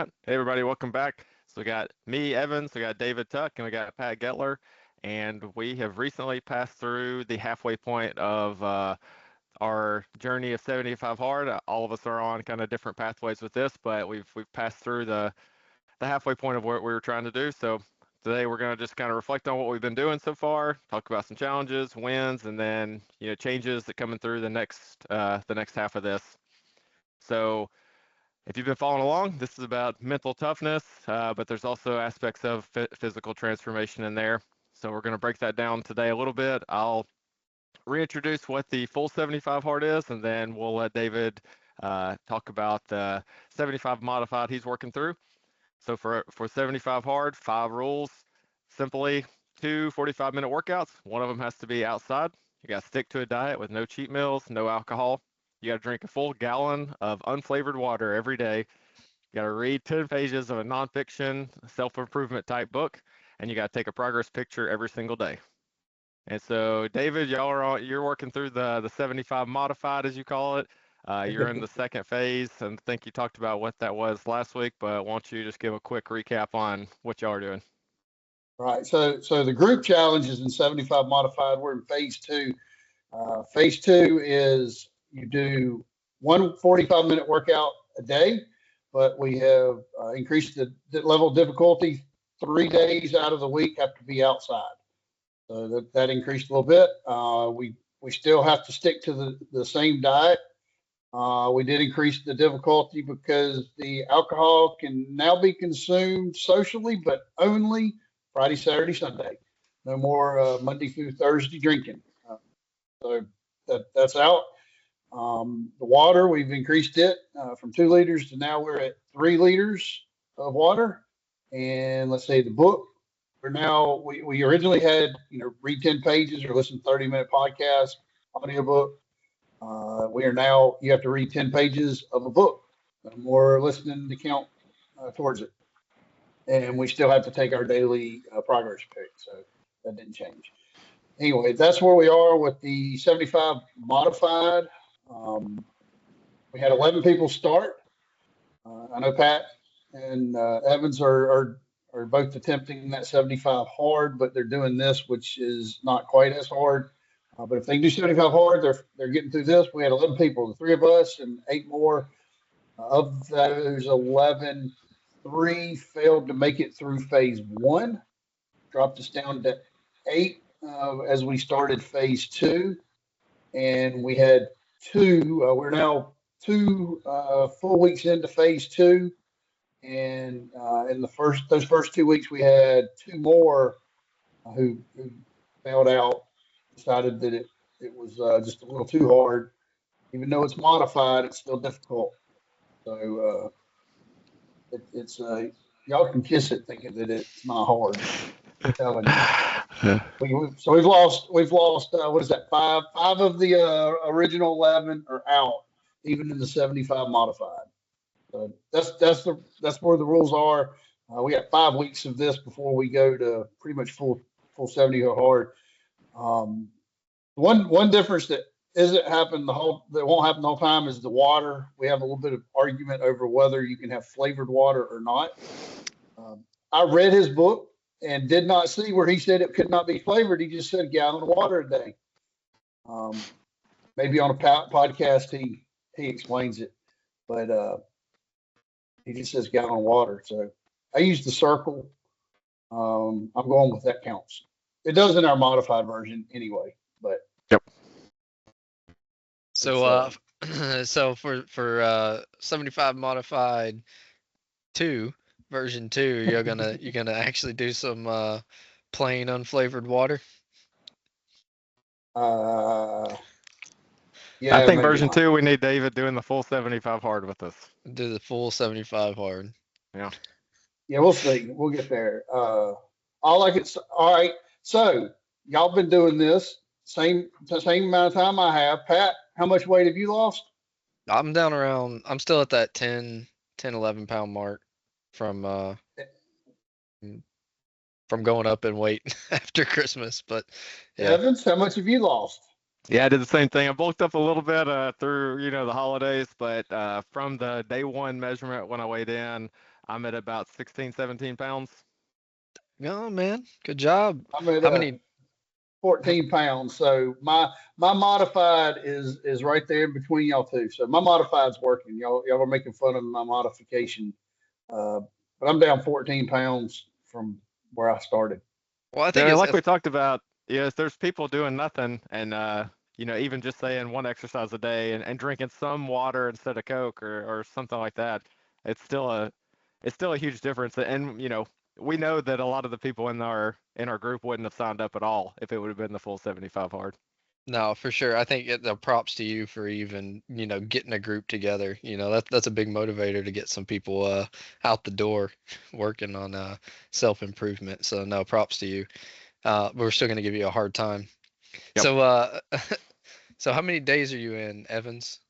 right. Hey, everybody, welcome back. So we got me, Evans, we got David Tuck, and we got Pat Gettler. And we have recently passed through the halfway point of our journey of 75 hard. All of us are on kind of different pathways with this, but we've passed through the halfway point of what we were trying to do. So today we're going to just kind of reflect on what we've been doing so far, talk about some challenges, wins, and then changes that coming through the next half of this. So if you've been following along, this is about mental toughness, but there's also aspects of physical transformation in there. So we're going to break that down today a little bit. I'll reintroduce what the full 75 hard is, and then we'll let David talk about the 75 modified he's working through. So for 75 hard, 5 rules. Simply, 2 45-minute workouts. One of them has to be outside. You got to stick to a diet with no cheat meals, no alcohol. You got to drink a full gallon of unflavored water every day. You got to read 10 pages of a nonfiction, self-improvement type book, and you got to take a progress picture every single day. And so, David, you're working through the 75 modified, as you call it. You're in the second phase, and I think you talked about what that was last week, but why don't you just give a quick recap on what y'all are doing? Right. So the group challenge is in 75 modified. We're in phase two. Phase two is you do one 45-minute workout a day, but we have increased the level of difficulty. 3 days out of the week have to be outside. So that increased a little bit. We still have to stick to the same diet. We did increase the difficulty because the alcohol can now be consumed socially, but only Friday, Saturday, Sunday. No more Monday through Thursday drinking. So that's out. The water, we've increased it from 2 liters to now we're at 3 liters of water. And let's say the book, we originally had, read 10 pages or listen to 30-minute podcast, audiobook. We are now, you have to read 10 pages of a book. No more listening to count towards it. And we still have to take our daily progress pick. So that didn't change. Anyway, that's where we are with the 75 modified. We had 11 people start. I know Pat and Evans are both attempting that 75 hard, but they're doing this, which is not quite as hard. But if they can do 75 hard, they're getting through this. We had 11 people, the 3 of us and 8 more. Of those 11, 3 failed to make it through phase 1, dropped us down to 8 as we started phase 2. And we had 2, we're now 2 full weeks into phase 2. And in those first 2 weeks, we had 2 more who failed out, decided that it was just a little too hard. Even though it's modified, it's still difficult. So it's y'all can kiss it thinking that it's not hard. I'm telling you. So we've lost what is that, 5 of the original 11 are out, even in the 75 modified. So that's where the rules are. We got 5 weeks of this before we go to pretty much full 70 hard. One difference that won't happen the whole time is the water. We have a little bit of argument over whether you can have flavored water or not. I read his book and did not see where he said it could not be flavored. He just said a gallon of water a day. Maybe on a podcast he explains it, but he just says gallon of water. So I use the circle. I'm going with that counts. It does in our modified version anyway, but. Yep. So so for 75 modified 2 version 2, you're gonna actually do some plain unflavored water. Yeah, I think version 2, we need David doing the full 75 hard with us. Do the full 75 hard. Yeah. Yeah, we'll see. We'll get there. All right. So y'all been doing this same amount of time I have. Pat, how much weight have you lost? I'm down around. I'm still at that 11 pound mark from going up in weight after Christmas. But yeah. Evans, how much have you lost? Yeah, I did the same thing. I bulked up a little bit through, the holidays, but from the day one measurement when I weighed in, I'm at about 16, 17 pounds. Oh man, good job. I'm at How many? 14 pounds. So my modified is right there in between y'all two. So my modified's working. Y'all are making fun of my modification, but I'm down 14 pounds from where I started. Well, I think Yeah, it's like we talked about, yes, there's people doing nothing and even just saying one exercise a day and drinking some water instead of Coke or something like that. It's still a it's still a huge difference. And we know that a lot of the people in our group wouldn't have signed up at all if it would have been the full 75 hard. no, for sure. I think the props to you for even getting a group together. That's a big motivator to get some people out the door working on self improvement. So no, props to you. We're still gonna give you a hard time. Yep. So so how many days are you in, Evans?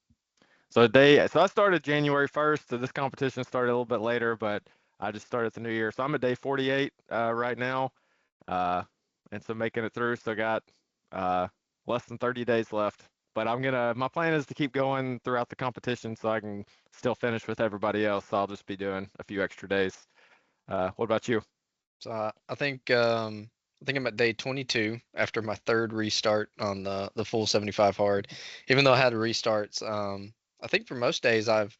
So I started January 1st. So this competition started a little bit later, but I just started the new year. So I'm at day 48 right now. Uh, and so making it through. So got uh, less than 30 days left. But my plan is to keep going throughout the competition so I can still finish with everybody else. So I'll just be doing a few extra days. What about you? So I think I'm at day 22 after my third restart on the full 75 hard. Even though I had restarts, I think for most days I've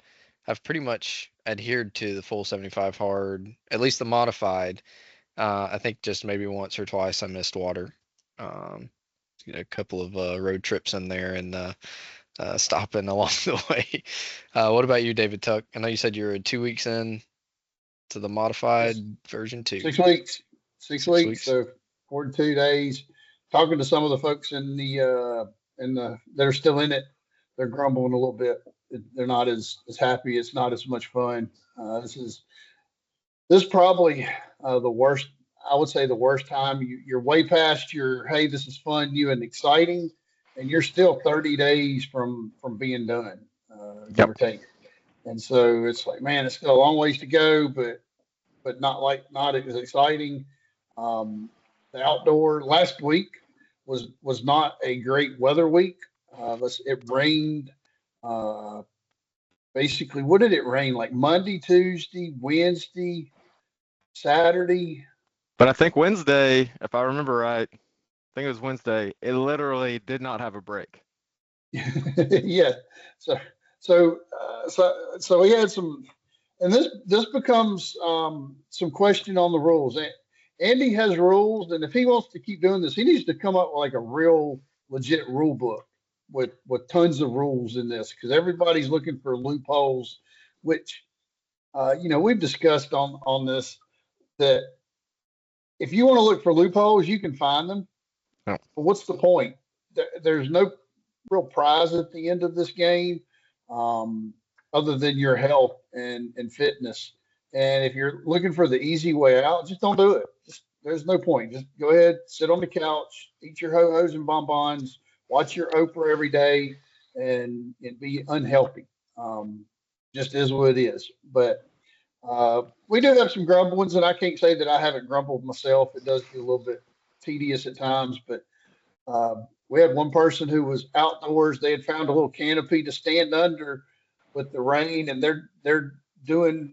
pretty much adhered to the full 75 hard, at least the modified. I think just maybe once or twice I missed water. Um, a couple of road trips in there and stopping along the way. What about you, David Tuck? I know you said you were 2 weeks in to the modified Yes, version 2. 6 weeks, six 6 weeks. weeks. So 42 days. Talking to some of the folks that are still in it, they're grumbling a little bit. They're not as happy. It's not as much fun. This is probably the worst. I would say the worst time. You're way past your hey, this is fun, new and exciting, and you're still 30 days from being done, give Yep. or take. And so it's like, man, it's still a long ways to go, but not as exciting. Um, the outdoor last week was not a great weather week. It rained. Uh, Basically, what did it rain like Monday, Tuesday, Wednesday, Saturday? But I think Wednesday, if I remember right, I think it was Wednesday, it literally did not have a break. Yeah. So so we had some, and this becomes some question on the rules. Andy has rules, and if he wants to keep doing this, he needs to come up with like a real legit rule book with tons of rules in this because everybody's looking for loopholes, which we've discussed on this that if you want to look for loopholes, you can find them. No. But what's the point? There's no real prize at the end of this game, um, other than your health and fitness. And if you're looking for the easy way out, just don't do it. There's no point. Just go ahead, sit on the couch, eat your ho hos and bonbons, watch your Oprah every day, and be unhealthy. Just is what it is. But we do have some grumblings, and I can't say that I haven't grumbled myself. It does get a little bit tedious at times, but we had one person who was outdoors. They had found a little canopy to stand under with the rain, and they're doing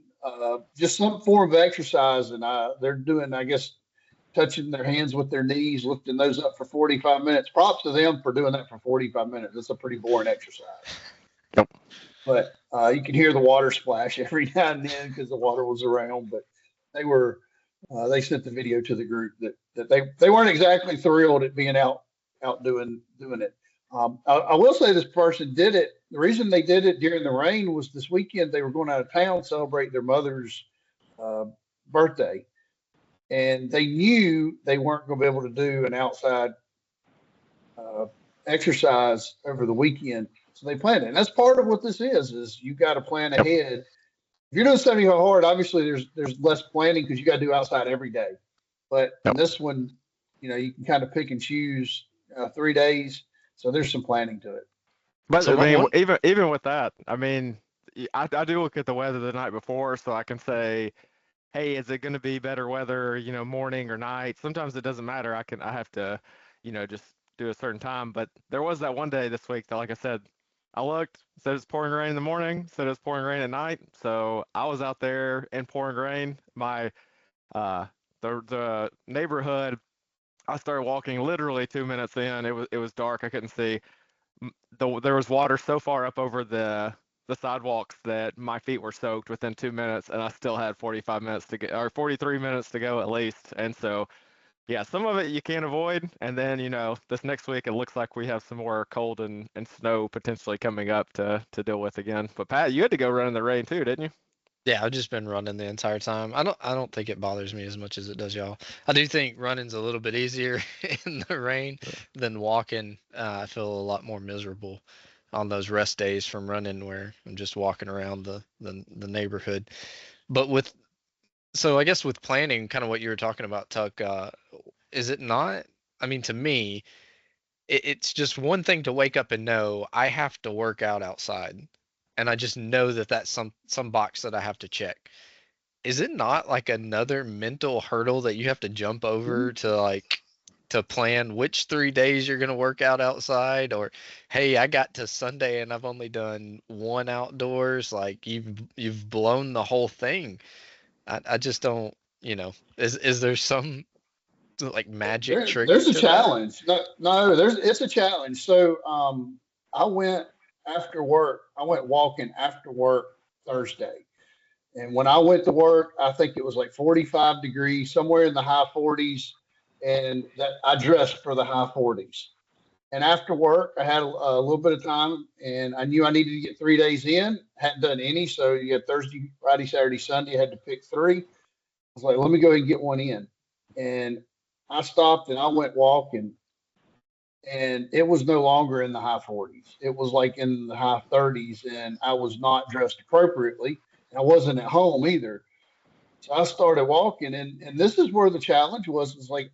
just some form of exercise, and they're doing, I guess, touching their hands with their knees, lifting those up for 45 minutes. Props to them for doing that for 45 minutes. That's a pretty boring exercise. Yep. But you could hear the water splash every now and then because the water was around. But they were they sent the video to the group that they weren't exactly thrilled at being out doing it. I will say this person did it. The reason they did it during the rain was this weekend they were going out of town to celebrate their mother's uh, birthday, and they knew they weren't going to be able to do an outside uh, exercise over the weekend, so they planned it. And that's part of what this is you got to plan Yep. ahead. If you're doing 75 hard, obviously there's less planning because you got to do outside every day. But in Yep. this one, you can kind of pick and choose 3 days. So there's some planning to it. But So I my mean, one, even with that, I mean, I do look at the weather the night before, so I can say, hey, is it going to be better weather, morning or night? Sometimes it doesn't matter. I have to, just do a certain time. But there was that one day this week that, like I said, I looked, said it's pouring rain in the morning, said it's pouring rain at night. So I was out there in pouring rain. Uh, the neighborhood, I started walking literally 2 minutes in. It was dark. I couldn't see. There was water so far up over the sidewalks that my feet were soaked within 2 minutes, and I still had 45 minutes to go, or 43 minutes to go at least. And so, yeah, some of it you can't avoid. And then, this next week it looks like we have some more cold and snow potentially coming up to deal with again. But Pat, you had to go run in the rain too, didn't you? Yeah, I've just been running the entire time. I don't think it bothers me as much as it does y'all. I do think running's a little bit easier in the rain than walking. I feel a lot more miserable on those rest days from running where I'm just walking around the neighborhood. But so I guess with planning, kind of what you were talking about, Tuck, is it not? I mean, to me, it's just one thing to wake up and know I have to work out outside, and I just know that that's some box that I have to check. Is it not like another mental hurdle that you have to jump over to plan which 3 days you're going to work out outside? Or hey, I got to Sunday and I've only done one outdoors. Like you've blown the whole thing. I just don't, is there some like magic trick There's a to that? challenge. No, it's a challenge. So I went after work. I went walking after work Thursday, and when I went to work, I think it was like 45 degrees, somewhere in the high 40s, and that I dressed for the high 40s. And after work, I had a little bit of time, and I knew I needed to get 3 days in. Hadn't done any, so you had Thursday, Friday, Saturday, Sunday. I had to pick three. I was like, let me go ahead and get one in. And I stopped and I went walking, and it was no longer in the high 40s. It was like in the high 30s, and I was not dressed appropriately. I wasn't at home either. So I started walking, and this is where the challenge was. It's like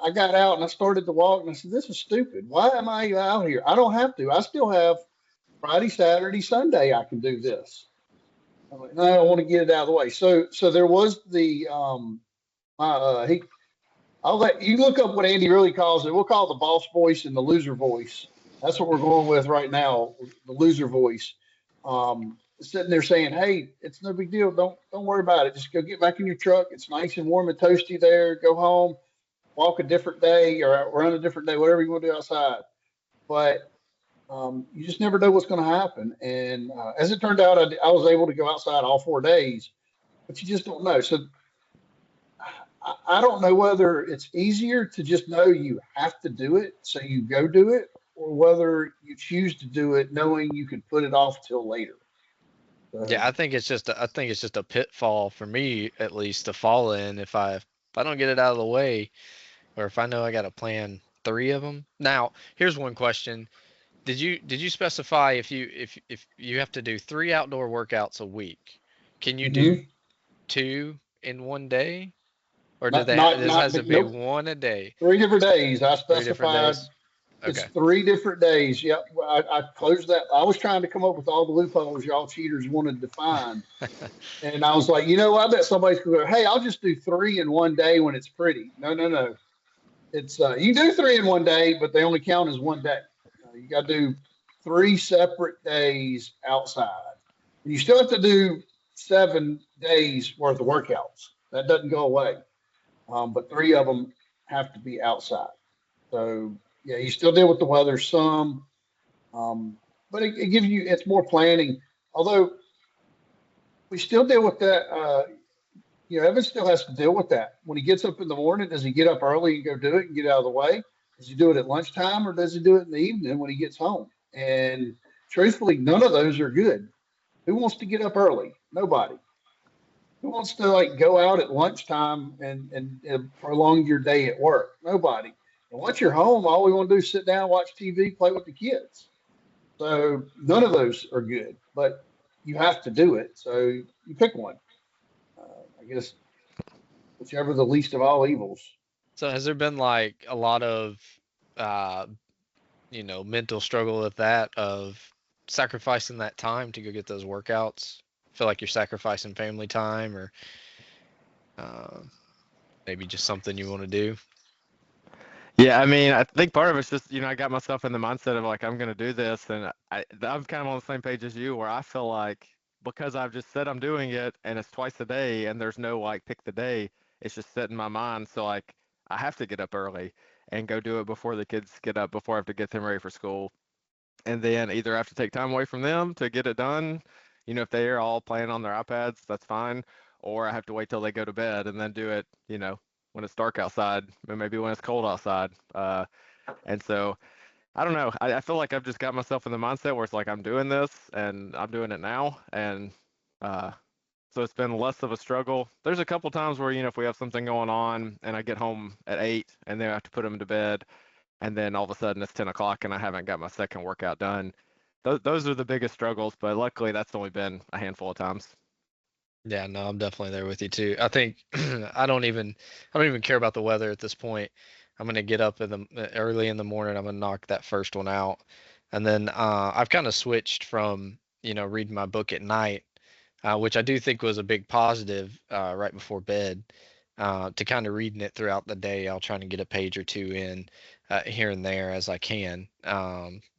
I got out and I started to walk, and I said, "This is stupid. Why am I out here? I don't have to. I still have Friday, Saturday, Sunday. I can do this." I'm like, "No, I want to get it out of the way." So there was the he. I'll let you look up what Andy really calls it. We'll call it the boss voice and the loser voice. That's what we're going with right now, the loser voice. Sitting there saying, "Hey, it's no big deal. Don't worry about it. Just go get back in your truck. It's nice and warm and toasty there. Go home, walk a different day or run a different day, whatever you want to do outside." But you just never know what's going to happen. And as it turned out, I was able to go outside all 4 days, but you just don't know. So I don't know whether it's easier to just know you have to do it, so you go do it, or whether you choose to do it knowing you can put it off till later. So, Yeah, I think it's just a pitfall for me at least to fall in if I don't get it out of the way, or if I know I got to plan three of them. Now, here's one question. Did you specify if you have to do three outdoor workouts a week, can you do mhm. two in one day, or do not, they not, this not, has to be nope. one a day, 3 different days. I three different specified days? it's Okay. 3 different days. Yep. I closed that. I was trying to come up with all the loopholes y'all cheaters wanted to find. And I was like, I bet somebody's going to go, hey, I'll just do three in one day when it's pretty. No, no, no. It's you can do three in one day, but they only count as one day. You got to do 3 separate days outside. And you still have to do 7 days worth of workouts. That doesn't go away. But three of them have to be outside. So yeah, you still deal with the weather some, um, but it gives you it's more planning. Although we still deal with that. Evan still has to deal with that. When he gets up in the morning, does he get up early and go do it and get out of the way? Does he do it at lunchtime or does he do it in the evening when he gets home? And truthfully, none of those are good. Who wants to get up early? Nobody. Who wants to like go out at lunchtime and prolong your day at work? Nobody. And once you're home, all we want to do is sit down, watch TV, play with the kids. So none of those are good, but you have to do it. So you pick one. I guess whichever the least of all evils. So has there been like a lot of uh mental struggle with that of sacrificing that time to go get those workouts? Feel like you're sacrificing family time, or uh, maybe just something you want to do? Yeah, I mean, I think part of it's just, I got myself in the mindset of like I'm gonna do this, and I'm kind of on the same page as you, where I feel like because I've just said I'm doing it, and it's twice a day, and there's no like pick the day, it's just set in my mind. So like I have to get up early and go do it before the kids get up, before I have to get them ready for school, and then either I have to take time away from them to get it done. If they are all playing on their iPads, that's fine, or I have to wait till they go to bed and then do it, when it's dark outside, or maybe when it's cold outside. And so I don't know. I feel like I've just got myself in the mindset where it's like I'm doing this and I'm doing it now, and uh, so it's been less of a struggle. There's a couple times where if we have something going on and I get home at 8 and then I have to put them to bed, and then all of a sudden it's 10 o'clock and I haven't got my second workout done. Those are the biggest struggles, but luckily that's only been a handful of times. Yeah, no, I'm definitely there with you too. I think I don't even care about the weather at this point. I'm gonna get up in the early in the morning. I'm gonna knock that first one out, and then I've kind of switched from reading my book at night, which I do think was a big positive right before bed, to kind of reading it throughout the day. I'll try to get a page or two in here and there as I can,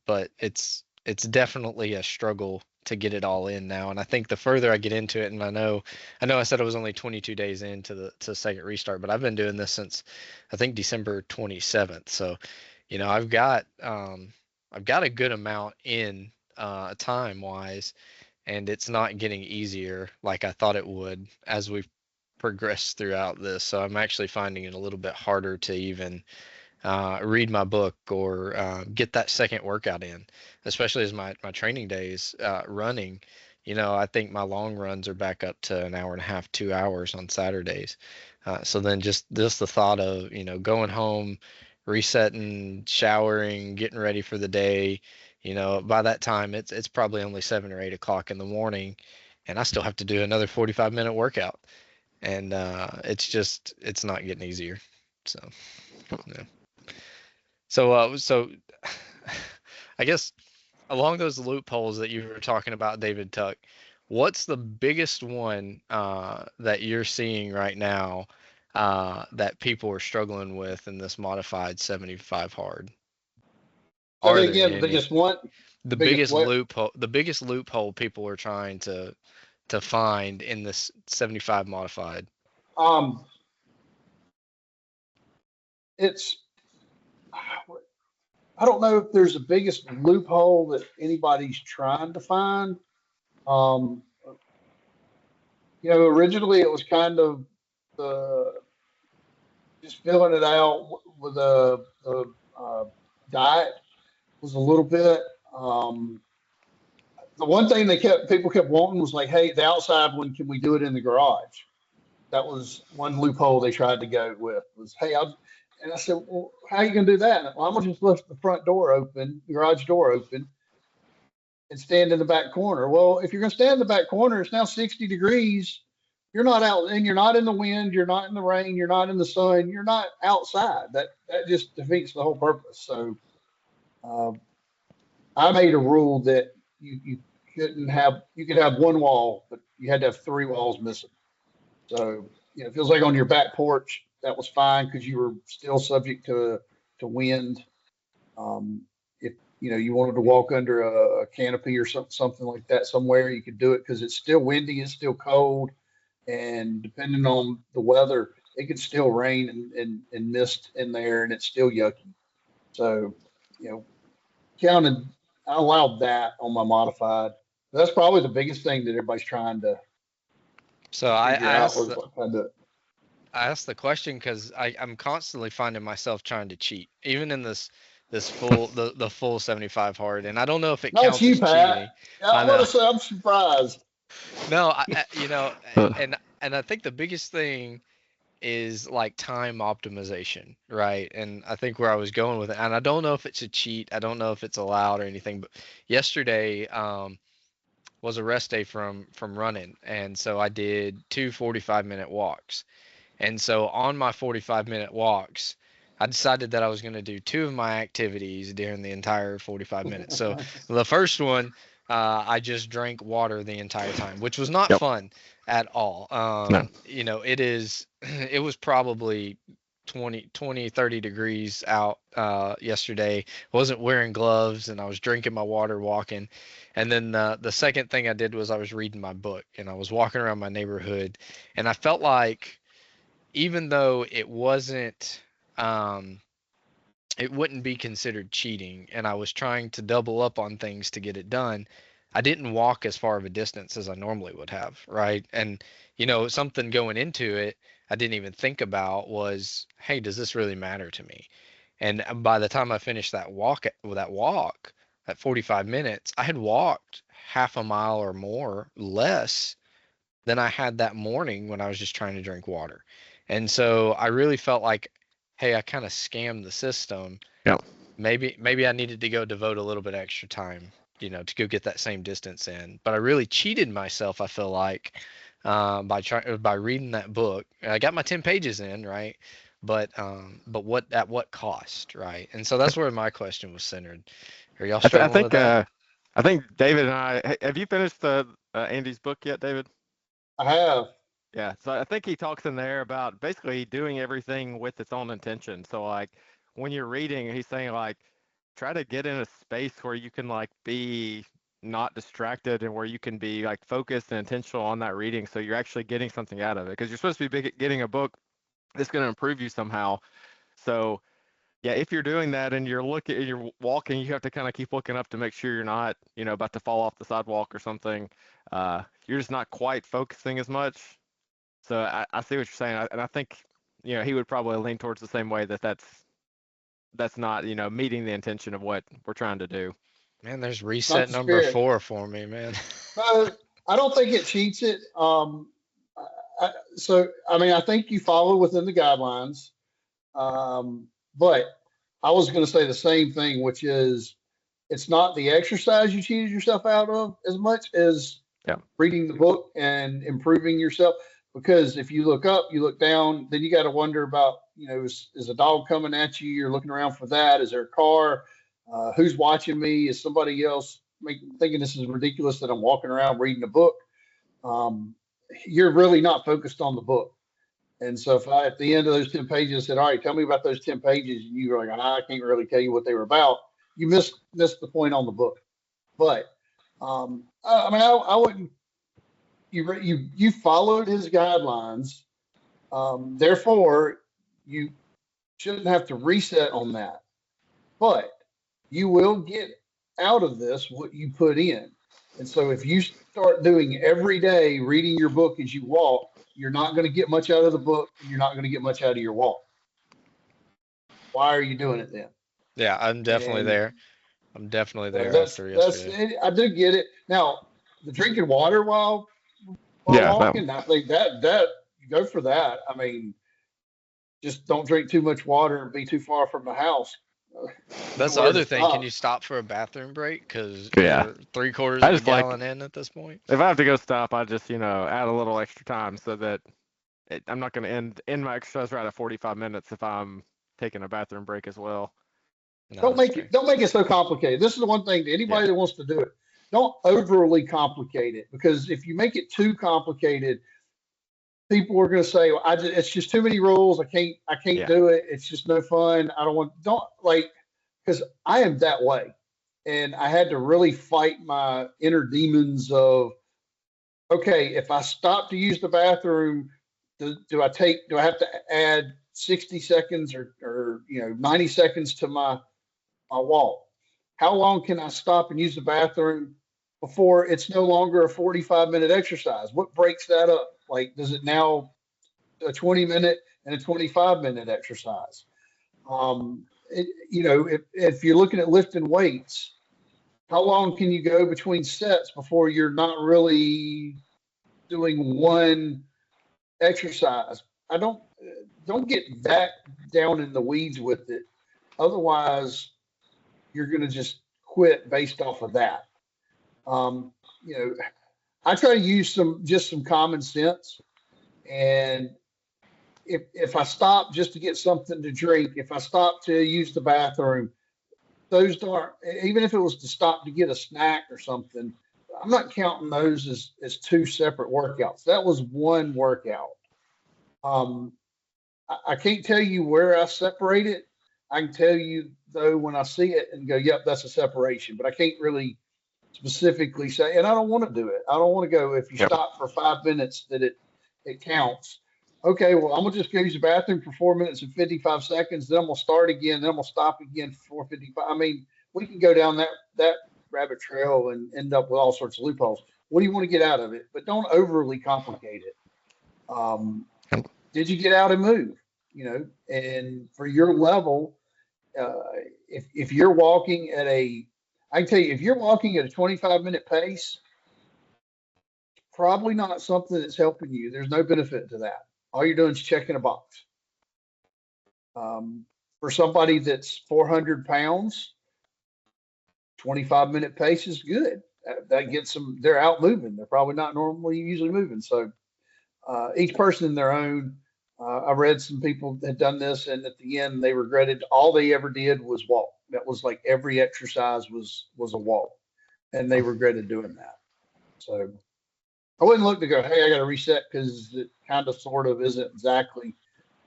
but it's definitely a struggle to get it all in now. And I think the further I get into it, and I know I said I was only 22 days into the second restart, but I've been doing this since I think December 27th. So, I've got a good amount in time wise, and it's not getting easier like I thought it would as we've progressed throughout this. So I'm actually finding it a little bit harder to even read my book or get that second workout in, especially as my training days running. I think my long runs are back up to an hour and a half, 2 hours on Saturdays. So then just the thought of, going home, resetting, showering, getting ready for the day, by that time it's probably only 7 or 8 o'clock in the morning, and I still have to do another 45-minute workout. And it's not getting easier. So, yeah. So I guess along those loopholes that you were talking about, David Tuck, what's the biggest one that you're seeing right now that people are struggling with in this modified 75 hard? So Are there again, the any? biggest one, the The biggest biggest what? loophole people are trying to find in this 75 modified. Um, it's I don't know if there's a biggest loophole that anybody's trying to find. Um, originally it was kind of the just filling it out with a diet was a little bit. The one thing people kept wanting was like, hey, the outside one, can we do it in the garage? That was one loophole they tried to go with was, hey, and I said, well, how are you going to do that? Well, I'm going to just lift the front door open, the garage door open, and stand in the back corner. Well, if you're going to stand in the back corner, it's now 60 degrees. You're not out, and you're not in the wind. You're not in the rain. You're not in the sun. You're not outside. That just defeats the whole purpose. So uh, I made a rule that you could have one wall, but you had to have three walls missing. So it feels like on your back porch that was fine because you were still subject to wind. If you wanted to walk under a canopy or something like that somewhere, you could do it because it's still windy, it's still cold, and depending on the weather, it could still rain and mist in there, and it's still yucky. So, you know, counted, I allowed that on my modified. That's probably the biggest thing that everybody's trying So to I figure out asked was what kind of. I asked the question because I'm constantly finding myself trying to cheat, even in this the full 75 hard, and I don't know if it No, it's counts you, as Pat. cheating. I I'm know. gonna say I'm surprised. No, Uh, and I think the biggest thing is like time optimization, right? And I think where I was going with it, and I don't know if it's a cheat, I don't know if it's allowed or anything, but yesterday was a rest day from running, and so I did two 45-minute walks. And so on my 45-minute walks, I decided that I was going to do two of my activities during the entire 45 minutes. So the first one, I just drank water the entire time, which was not yep. fun at all. No. It was probably 20, 30 degrees out yesterday. Wasn't wearing gloves, and I was drinking my water walking. And then the second thing I did was I was reading my book, and I was walking around my neighborhood, and I felt like even though um, it wouldn't be considered cheating, and I was trying to double up on things to get it done, I didn't walk as far of a distance as I normally would have, right? And something going into it I didn't even think about was, hey, does this really matter to me? And by the time I finished that walk at 45 minutes, I had walked half a mile or more less than I had that morning when I was just trying to drink water. And so I really felt like, hey, I kind of scammed the system. Yeah. Maybe I needed to go devote a little bit extra time, to go get that same distance in. But I really cheated myself, I feel like, by reading that book. I got my 10 pages in, right? But what cost, right? And so that's where my question was centered. Are y'all I struggling with think that? I think David and have you finished the Andy's book yet, David? I have. Yeah, so I think he talks in there about basically doing everything with its own intention. So like when you're reading, he's saying like try to get in a space where you can like be not distracted and where you can be like focused and intentional on that reading so you're actually getting something out of it because you're supposed to be getting a book that's going to improve you somehow. So yeah, if you're doing that and you're walking, you have to kind of keep looking up to make sure you're not, about to fall off the sidewalk or something. You're just not quite focusing as much. So I see what you're saying, and I think he would probably lean towards the same way that's not meeting the intention of what we're trying to do. Man, there's It's not reset the number spirit. 4 for me, man. I don't think it cheats it. So I mean, I think you follow within the guidelines. But I was going to say the same thing, which is it's not the exercise you cheated yourself out of as much as Yeah. reading the book and improving yourself. Because if you look up, you look down, then you got to wonder about, is a dog coming at you? You're looking around for that. Is there a car? Who's watching me? Is somebody else thinking this is ridiculous that I'm walking around reading a book? Um, you're really not focused on the book. And so if I, at the end of those 10 pages, said, all right, tell me about those 10 pages, and you were like, I can't really tell you what they were about, you missed the point on the book. But I mean, I wouldn't, you followed his guidelines. Therefore, you shouldn't have to reset on that. But you will get out of this what you put in. And so if you start doing every day reading your book as you walk, you're not going to get much out of the book and you're not going to get much out of your walk. Why are you doing it then? Yeah, I'm definitely And there. I'm definitely so there after that's yesterday. I do get it. Now, the drinking water while Yeah, walking, I think that you go for that. I mean, just don't drink too much water and be too far from the house. That's the Nowhere to other thing. Can you stop. stop for a bathroom break? Because yeah. you're three-quarters I of a just like gallon in at this point. if I have to go stop, I just add a little extra time so that I'm not going to end my exercise right at 45 minutes if I'm taking a bathroom break as well. No, that's fair. Don't make it so complicated. This is the one thing to Yeah, anybody that wants to do it. Don't overly complicate it because if you make it too complicated, people are going to say, well, it's just too many rules. I can't yeah, do it. It's just no fun. Don't like, because I am that way. And I had to really fight my inner demons of, okay, if I stop to use the bathroom, do I have to add 60 seconds or 90 seconds to my walk? How long can I stop and use the bathroom before it's no longer a 45-minute exercise? What breaks that up? Like, does it now a 20-minute and a 25-minute exercise? If you're looking at lifting weights, how long can you go between sets before you're not really doing one exercise? I don't get that down in the weeds with it. Otherwise, you're going to just quit based off of that. Um, you know, I try to use some common sense, and if I stop just to get something to drink, if I stop to use the bathroom, those aren't, even if it was to stop to get a snack or something, I'm not counting those as two separate workouts. That was one workout. Um, I can't tell you where I separate it. I can tell you though when I see it and go, yep, that's a separation. But I can't really specifically say, and I don't want to do it. I don't want to go if you Yep. stop for 5 minutes that it counts. Okay, well I'm gonna just go use the bathroom for 4 minutes and 55 seconds. Then I'm gonna start again. Then I'm gonna stop again for 4:55. I mean, we can go down that rabbit trail and end up with all sorts of loopholes. What do you want to get out of it? But don't overly complicate it. Um, did you get out and move? You know, and for your level, uh, if you're walking at I can tell you, if you're walking at a 25-minute pace, probably not something that's helping you. There's no benefit to that. All you're doing is checking a box. For somebody that's 400 pounds, 25-minute pace is good. That gets them, they're out moving. They're probably not normally usually moving. So each person in their own. I read some people had done this, and at the end they regretted all they ever did was walk. That was like every exercise was a walk, and they regretted doing that. So I wouldn't look to go, hey, I got to reset because it kind of sort of isn't exactly.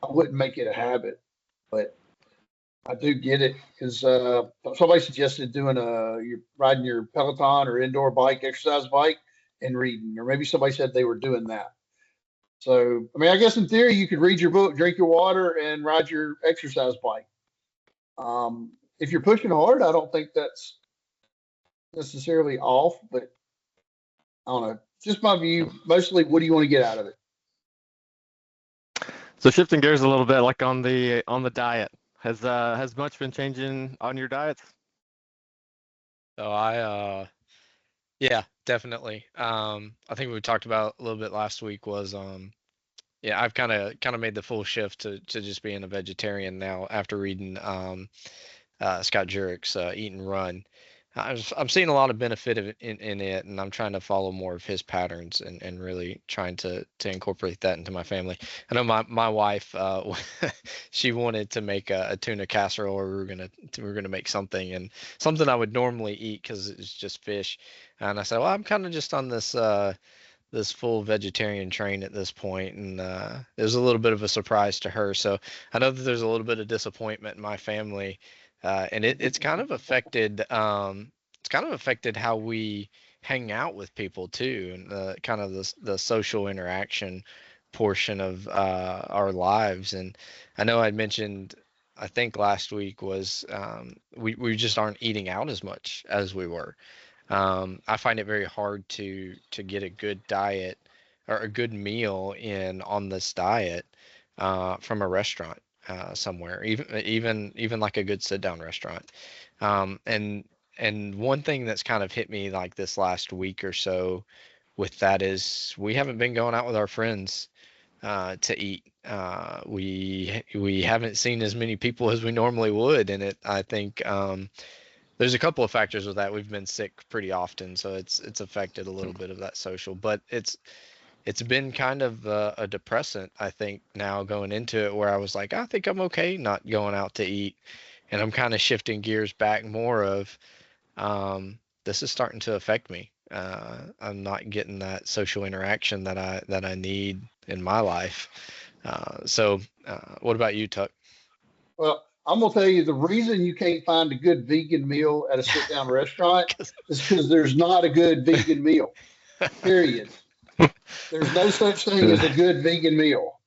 I wouldn't make it a habit, but I do get it because somebody suggested doing you're riding your Peloton or indoor bike, exercise bike, and reading, or maybe somebody said they were doing that. So, I mean, I guess in theory, you could read your book, drink your water, and ride your exercise bike. If you're pushing hard, I don't think that's necessarily off, but I don't know. Just my view. Mostly, what do you want to get out of it? So shifting gears a little bit, like on the diet, has much been changing on your diets? So yeah, definitely. I think we talked about a little bit last week was yeah, I've kind of made the full shift to just being a vegetarian now after reading Scott Jurek's Eat and Run. I'm seeing a lot of benefit in it, and I'm trying to follow more of his patterns and really trying to incorporate that into my family. I know my wife, she wanted to make a tuna casserole, or we were gonna make something, and something I would normally eat because it's just fish. And I said, well, I'm kind of just on this full vegetarian train at this point, and it was a little bit of a surprise to her. So I know that there's a little bit of disappointment in my family, and it's kind of affected how we hang out with people too, and kind of the social interaction portion of our lives. And I know I mentioned, I think last week was we just aren't eating out as much as we were. I find it very hard to get a good diet or a good meal in on this diet from a restaurant somewhere, even like a good sit down restaurant. And one thing that's kind of hit me like this last week or so with that is we haven't been going out with our friends to eat. We haven't seen as many people as we normally would, and I think there's a couple of factors with that. We've been sick pretty often, so it's affected a little bit of that social. But it's been kind of a depressant, I think, now going into it, where I was like, I think I'm okay not going out to eat, and I'm kind of shifting gears back more of this is starting to affect me. I'm not getting that social interaction that I need in my life. What about you, Tuck? Well, I'm gonna tell you the reason you can't find a good vegan meal at a sit down restaurant is because there's not a good vegan meal. Period. There's no such thing as a good vegan meal.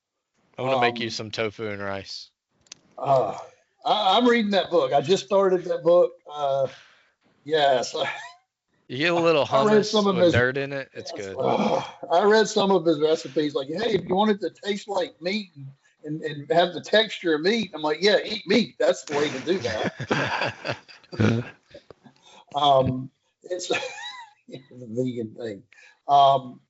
I want to make you Um, some tofu and rice. uh, I'm reading that book. I just started that book. Yes, You get a little I read some hummus of with his. dirt in it, it's Yes, good. I read some of his recipes. Like, hey, if you want it to taste like meat and have the texture of meat, I'm like, yeah, eat meat. That's the way to do that. It's the vegan thing. Um,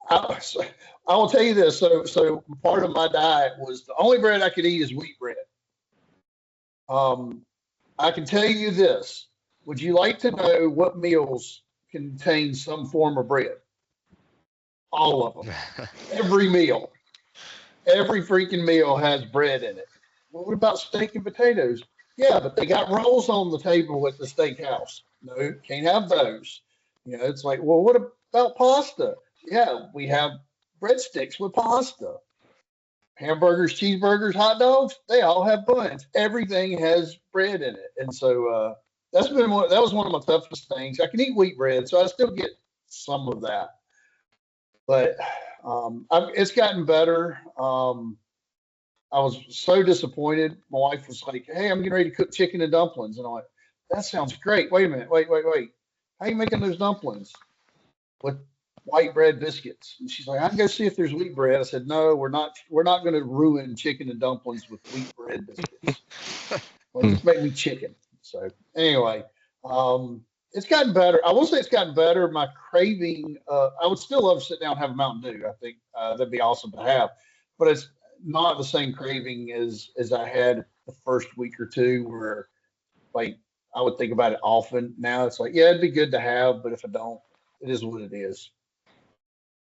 I, so I will tell you this. So part of my diet was the only bread I could eat is wheat bread. Um, I can tell you this. Would you like to know what meals contain some form of bread? All of them. Every meal. Every freaking meal has bread in it. Well, what about steak and potatoes? Yeah, but they got rolls on the table at the steakhouse. No, can't have those. You know, it's like, well, what about pasta? Yeah, we have breadsticks with pasta. hamburgers, cheeseburgers, hot dogs, they all have buns. Everything has bread in it. And so that was one of my toughest things. I can eat wheat bread, so I still get some of that. But it's gotten better. I was so disappointed. My wife was like, "Hey, I'm getting ready to cook chicken and dumplings," and I'm like, "That sounds great. Wait a minute. Wait. How you making those dumplings with white bread biscuits?" And she's like, "I can go see if there's wheat bread." I said, "No, we're not. We're not going to ruin chicken and dumplings with wheat bread biscuits. Well, just make me chicken." So anyway, it's gotten better. I will say it's gotten better. My craving, I would still love to sit down and have a Mountain Dew. I think that'd be awesome to have, but it's not the same craving as I had the first week or two, where like I would think about it often. Now it's like, yeah, it'd be good to have, but if I don't, it is what it is.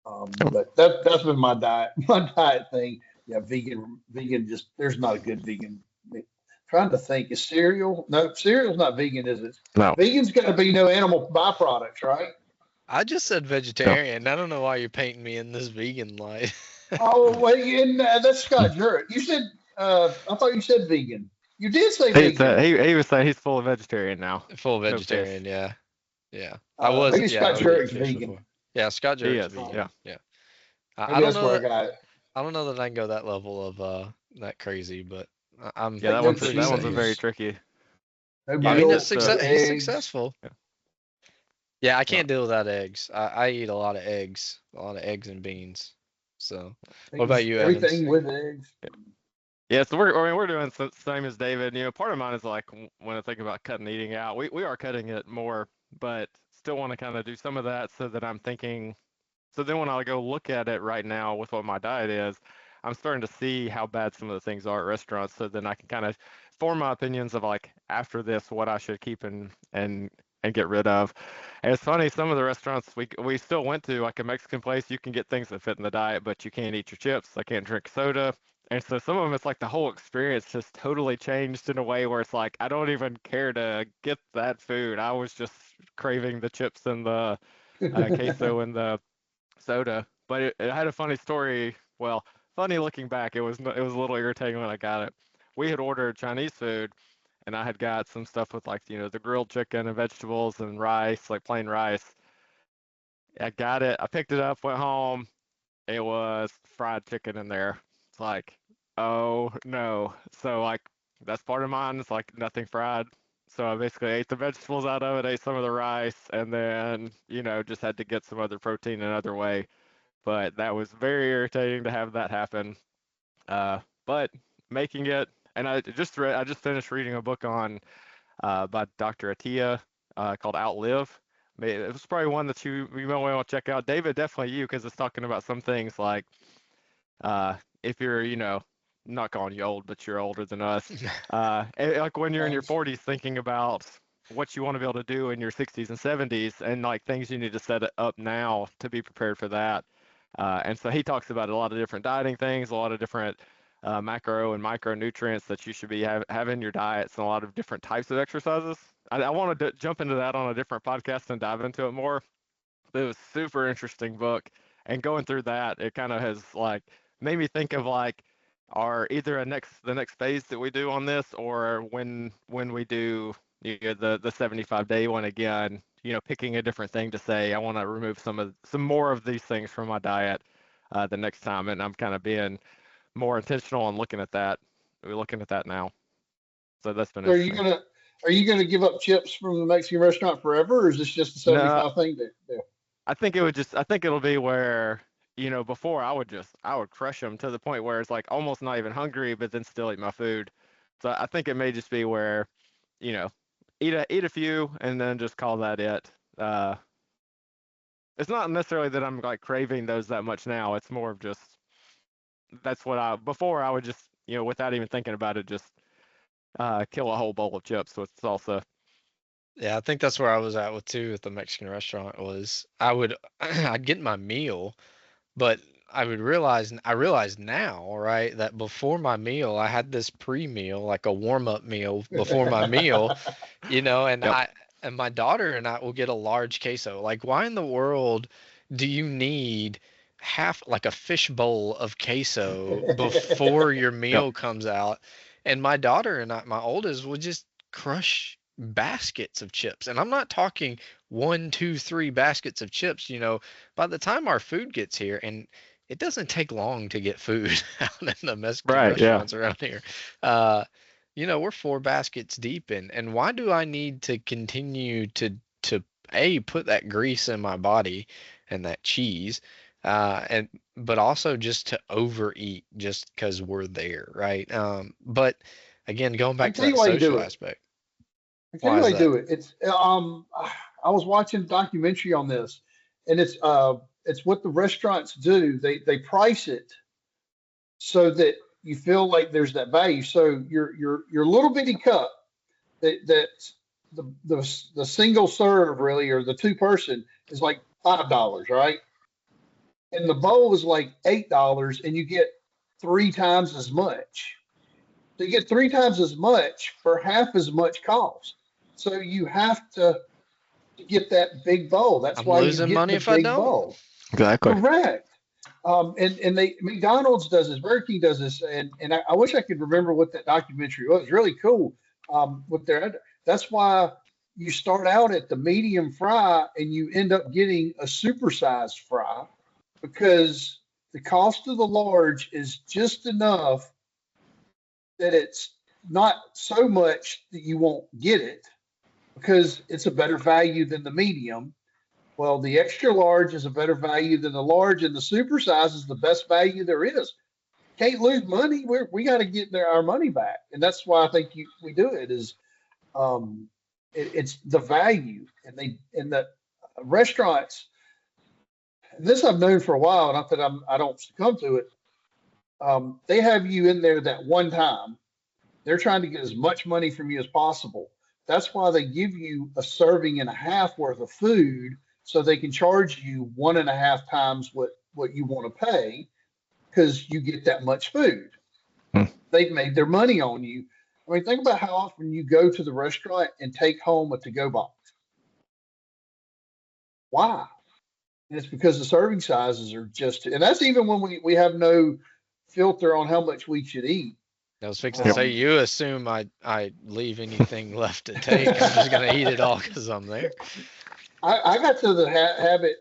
But that's been my diet, my diet thing. Yeah, vegan. Just there's not a good vegan. Trying to think, is cereal? No, cereal's not vegan, is it? No. Vegan's got to be no animal byproducts, right? I just said No. vegetarian. I don't know why you're painting me in this vegan light. Oh, wait, and that's Scott Jurek. You said, I thought you said vegan. You did say He said vegan. he was saying he's full of vegetarian now. Full No fish. vegetarian, yeah. Yeah. Maybe Yeah, I Scott was eating Jurek's fish vegan. before. Yeah, Scott He Jurek's is. vegan. Yeah. Yeah. I Maybe don't that's know where I that got it. I don't know that I can go that level of that crazy, but I'm Yeah, Like that no one's pretty that one's a safe. very cheese, tricky. no I Yeah, mean, milk, just no he's eggs. successful. yeah. Yeah, I No. can't deal without eggs. I eat a lot of eggs and beans. So, what about Things, you, Evans? everything with eggs. Yeah, so we're doing the same as David. Part of mine is like when I think about cutting eating out, we are cutting it more, but still want to kind of do some of that so that I'm thinking. So then when I go look at it right now with what my diet is, I'm starting to see how bad some of the things are at restaurants. So then I can kind of form my opinions of like after this what I should keep and get rid of. And it's funny, some of the restaurants we still went to, like a Mexican place, you can get things that fit in the diet, but you can't eat your chips. I can't drink soda. And so some of them, it's like the whole experience just totally changed in a way where it's like I don't even care to get that food. I was just craving the chips and the queso and the soda. But it had a funny story. Well, funny looking back, it was a little irritating when I got it. We had ordered Chinese food, and I had got some stuff with like the grilled chicken and vegetables and rice, like plain rice. I got it. I picked it up, went home. It was fried chicken in there. It's like, oh no. So like that's part of mine. It's like nothing fried. So I basically ate the vegetables out of it, ate some of the rice, and then just had to get some other protein another way. But that was very irritating to have that happen. But making it, and I just finished reading a book on by Dr. Attia called Outlive. It was probably one that you might want to check out. David, definitely you, because it's talking about some things like if you're, not calling you old, but you're older than us. Like when you're in your Thanks. 40s, thinking about what you want to be able to do in your 60s and 70s, and like things you need to set up now to be prepared for that. And so he talks about a lot of different dieting things, a lot of different macro and micronutrients that you should be have in your diets, and a lot of different types of exercises. I wanted to jump into that on a different podcast and dive into it more. It was super interesting book, and going through that, it kind of has like made me think of like our either the next phase that we do on this, or when we do the 75-day one again. Picking a different thing to say. I want to remove some more of these things from my diet the next time, and I'm kind of being more intentional on looking at that. We're looking at that now, so that's been So interesting. are you gonna give up chips from the Mexican restaurant forever, or is this just a No, 75 thing? That I think it'll be where, before I would crush them to the point where it's like almost not even hungry, but then still eat my food. So I think it may just be where, you know, eat a few and then just call that it. Uh, it's not necessarily that I'm like craving those that much now. It's more of just that's what before I would just, without even thinking about it, just kill a whole bowl of chips with salsa. Yeah, I think that's where I was at with too at the Mexican restaurant was I'd get my meal, but I realized now, right, that before my meal I had this pre-meal, like a warm-up meal before my meal, and Yep. and my daughter and I will get a large queso. Like, why in the world do you need half like a fish bowl of queso before your Yep. meal comes out. And my daughter and my oldest would just crush baskets of chips. And I'm not talking one, two, three baskets of chips. By the time our food gets here, and it doesn't take long to get food out in the Mexican Right. Yeah. restaurants around here. Uh, we're 4 baskets deep, and why do I need to continue to put that grease in my body and that cheese, and but also just to overeat just because we're there, right? But again, going I can back to tell you that why you do social it. aspect, I can tell why you why is you that? do it. I was watching a documentary on this, and it's what the restaurants do. They price it so that you feel like there's that value. So your little bitty cup that's the single serve really, or the two person is like $5, right? And the bowl is like $8, and you get 3 times as much. So you get 3 times as much for half as much cost. So you have to get that big bowl. That's I'm why you losing get money the if I big don't. bowl. Exactly. Correct. And they McDonald's does this, Burger King does this, and I wish I could remember what that documentary was. Really cool. With their That's why you start out at the medium fry and you end up getting a supersized fry because the cost of the large is just enough that it's not so much that you won't get it because it's a better value than the medium. Well, the extra large is a better value than the large, and the super size is the best value there is. Can't lose money. We got to get our money back, and that's why I think we do it. Um, it's the value, and the restaurants. And this I've known for a while. Not that I don't succumb to it. They have you in there that one time. They're trying to get as much money from you as possible. That's why they give you a serving and a half worth of food so they can charge you 1.5 times what you want to pay because you get that much food. Hmm. They've made their money on you. I mean, think about how often you go to the restaurant and take home a to-go box. Why? And it's because the serving sizes are just, and that's even when we have no filter on how much we should eat. I was fixing to Yep. say, you assume I leave anything left to take. I'm just gonna eat it all because I'm there. I got to the habit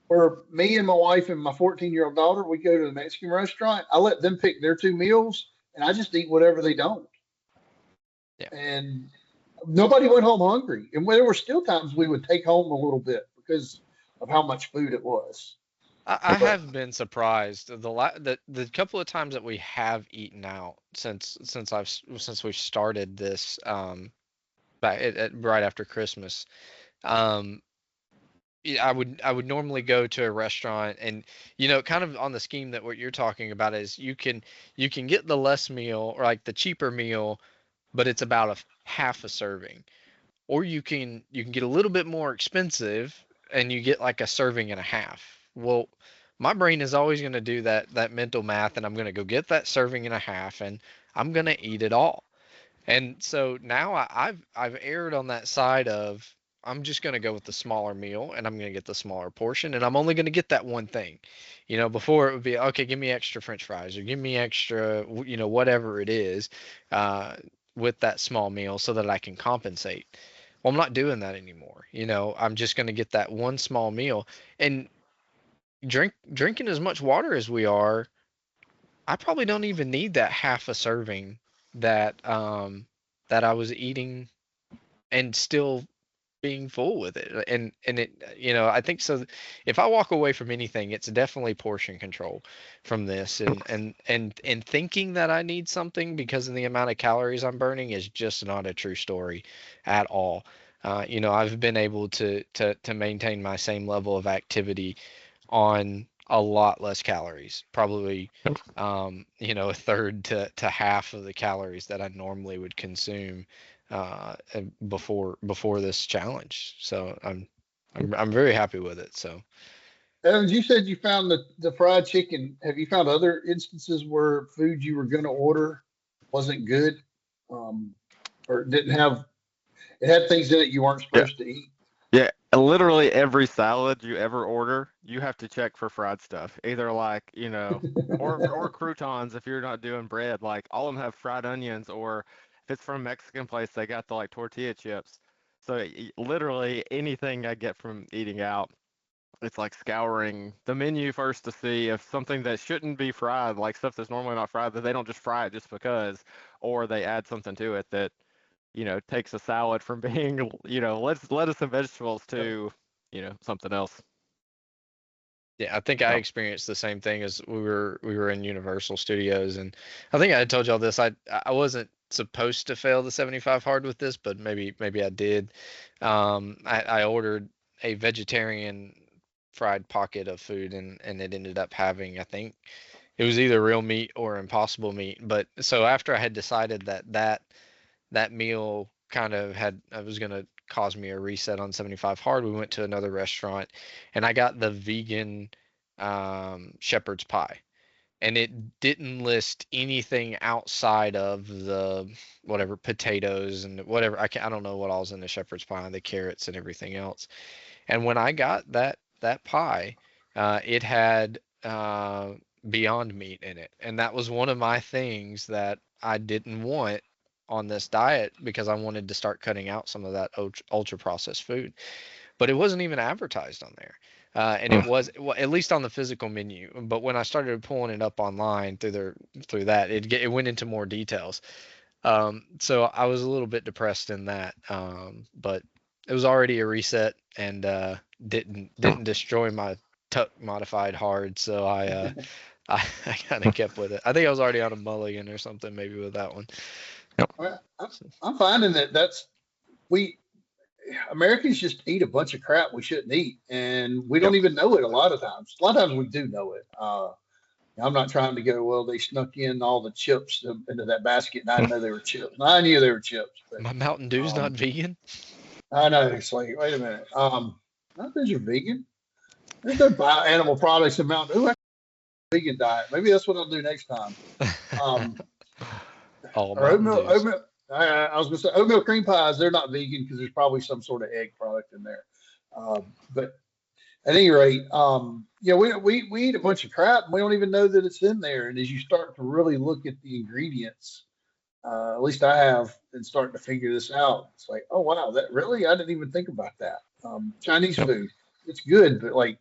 where me and my wife and my 14-year-old daughter, we go to the Mexican restaurant. I let them pick their 2 meals, and I just eat whatever they don't. Yeah. And nobody went home hungry. And there were still times we would take home a little bit because of how much food it was. I But have been surprised the couple of times that we have eaten out since we've started this back right after Christmas. Um, yeah, I would normally go to a restaurant, and kind of on the scheme that what you're talking about is you can get the less meal or like the cheaper meal, but it's about a half a serving, or you can get a little bit more expensive and you get like a serving and a half. Well, my brain is always going to do that mental math, and I'm going to go get that serving and a half, and I'm going to eat it all. And so now I've erred on that side of I'm just going to go with the smaller meal, and I'm going to get the smaller portion, and I'm only going to get that one thing. Before it would be, okay, give me extra French fries or give me extra, whatever it is, uh, with that small meal so that I can compensate. Well, I'm not doing that anymore. I'm just going to get that one small meal, and drinking as much water as we are, I probably don't even need that half a serving that I was eating and still being full with it. And it, I think so. If I walk away from anything, it's definitely portion control from this, and thinking that I need something because of the amount of calories I'm burning is just not a true story at all. I've been able to maintain my same level of activity on a lot less calories, probably a third to half of the calories that I normally would consume before this challenge. So I'm very happy with it. So Evans, you said you found the fried chicken. Have you found other instances where food you were going to order wasn't good, um, or didn't have it had things in it you weren't Yeah. supposed to eat? Yeah. literally every salad you ever order, you have to check for fried stuff. Either like, or croutons if you're not doing bread. Like all of them have fried onions, or if it's from a Mexican place, they got the like tortilla chips. So literally anything I get from eating out, it's like scouring the menu first to see if something that shouldn't be fried, like stuff that's normally not fried, that they don't just fry it just because, or they add something to it that takes a salad from being, lettuce and vegetables to, something else. Yeah, I think I So, experienced the same thing as we were in Universal Studios, and I think I had told y'all this. I wasn't supposed to fail the 75 hard with this, but maybe I did. I ordered a vegetarian fried pocket of food, and it ended up having, I think it was either real meat or impossible meat. But so after I had decided that meal kind of was going to cause me a reset on 75 hard, we went to another restaurant, and I got the vegan shepherd's pie, and it didn't list anything outside of the whatever potatoes and whatever. I don't know what all's in the shepherd's pie, the carrots and everything else. And when I got that pie, it had Beyond Meat in it, and that was one of my things that I didn't want on this diet because I wanted to start cutting out some of that ultra processed food. But it wasn't even advertised on there. And it was, well, at least on the physical menu. But when I started pulling it up online through that, it went into more details. So I was a little bit depressed in that. But it was already a reset, and didn't destroy my tuck modified hard. So I kind of kept with it. I think I was already on a mulligan or something maybe with that one. Well, I'm finding that we Americans just eat a bunch of crap we shouldn't eat, and we don't yep. even know it a lot of times. A lot of times we do know it. I'm not trying to go, well, they snuck in all the chips into that basket, and I didn't know they were chips. And I knew they were chips, but My Mountain Dew's not um, vegan. I know it's like, wait a minute. Not those are vegan. There's no animal products in Mountain Dew. Vegan diet. Maybe that's what I'll do next time. Um, All or Mountain oatmeal, Dews. I was going to say oatmeal cream pies. They're not vegan because there's probably some sort of egg product in there. But at any rate, we eat a bunch of crap and we don't even know that it's in there. And as you start to really look at the ingredients, at least I have, and starting to figure this out, it's like, oh wow, that really I didn't even think about that. Chinese Yep. food, it's good, but like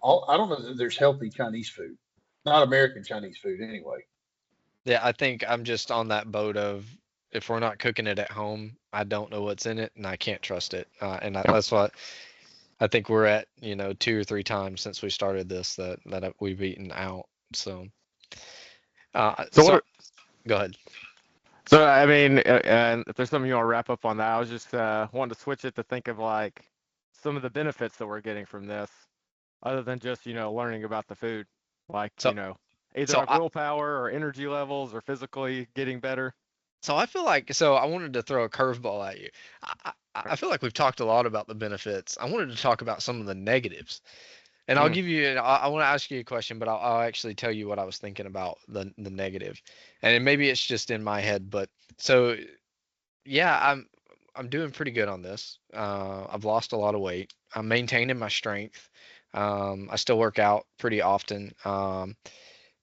I don't know that there's healthy Chinese food, not American Chinese food anyway. Yeah, I think I'm just on that boat of, if we're not cooking it at home, I don't know what's in it and I can't trust it. Yep. That's what I think we're at, 2 or 3 times since we started this that we've eaten out. So, So what so are, go ahead. so I mean, and if there's something you want to wrap up on that, I was just wanting to switch it to think of like some of the benefits that we're getting from this, other than just, learning about the food, like, So, either so like I, willpower or energy levels or physically getting better. so I feel like, so I wanted to throw a curveball at you. I feel like we've talked a lot about the benefits. I wanted to talk about some of the negatives. And I'll Mm, give you, I want to ask you a question, but I'll actually tell you what I was thinking about the negative. And maybe it's just in my head, but so yeah, I'm doing pretty good on this. I've lost a lot of weight. I'm maintaining my strength. I still work out pretty often.